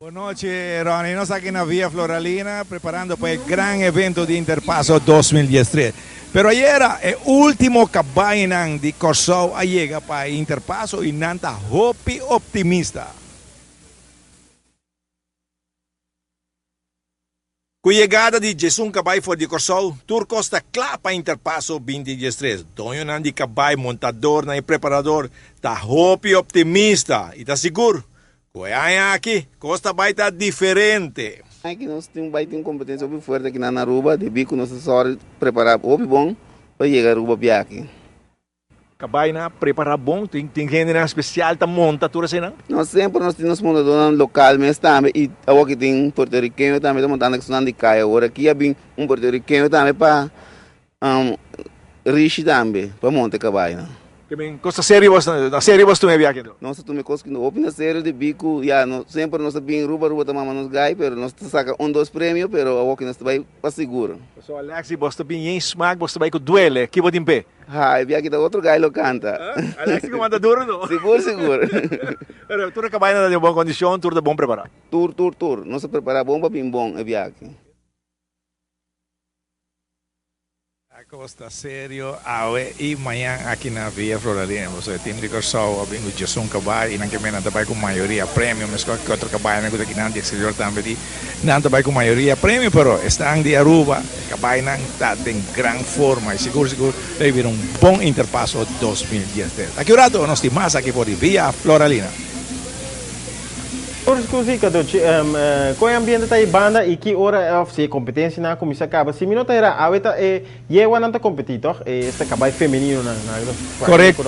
Boa noite, Ronnie. Nós aqui na Via Floralina preparando para o grande evento de Interpasso 2013. Pero ayer el último cabaña de Corsou llega para Interpasso e nanta hopi optimista. Com a chegada de Jesus Cabai for de Corsou, Turco está claro para Interpasso 2013. Donho Nandi Cabai, montador e preparador, está hopi optimista e está seguro. Goiânia aqui, Costa vai estar diferente. Aqui nós temos uma competência muito forte aqui na Aruba, de bico nós só preparar o bom para chegar a Aruba aqui. Cabaina preparar bom, tem gente especial que monta tudo assim, não? Nós sempre nós temos montador local, mas também e aqui tem um porto-riquenho também está montando que de caia. Agora aqui é um porto-riquenho também para riche também para montar cabaina. Que bem, costa série você me aqui. Nós estamos conseguindo opinar sério de bico, já sempre nós bem Aruba também nos gai, pero nós saca dois prêmios, pero aqui nós vai para seguro. Pessoal, Alex, você bem em smack, você vai com duele, que vou pé. Ah, e aqui da outro gai lo canta. Alex, que manda duro, não? Seguro, seguro. Pero tudo cabaina de boa condição, tudo bom preparado. Tour. Nós preparar bom para bem bom, é aqui. Costa Sério, awe e manhã aqui na Via Floralina. Você tem de Corsou, bem o Jesus Cabai, e não que menos também com maioria prêmio, mas qualquer outro cabai não que não de exterior também, não também com maioria prêmio, pero estão de Aruba, cabai não está em grande forma e seguro vai vir bom Interpasso 2013. Aqui o rato nós temos mais aqui por Via Floralina. Por scusi, Kadochi, qual é o ambiente da banda e que hora se competência na comissão acaba? Se minuto era a weta yewa nanta competitor, esta cabai feminino na correto.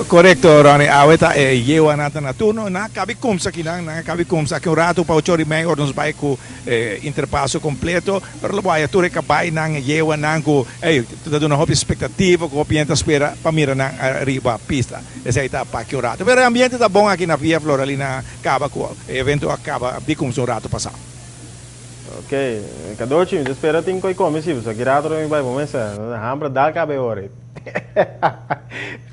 Correto, Ronnie. A weta yewa nanta na turno na cabi kumsa aqui na cabi kumsa que um rato para o chori mengo nos vai com interpasso completo, pero lo vai a ture cabai nang yewa nang ko tudo uma hobby expectativa com o pienta espera para mirar na arriba pista. Essa aí tá para que o rato. Pero o ambiente tá bom aqui na Via Floralina. Acaba com o evento acaba de como um rato passado. Ok, Kadochi, eu espero que tenha coisa como se você quer outro vai começar, hambra dá cabe hora.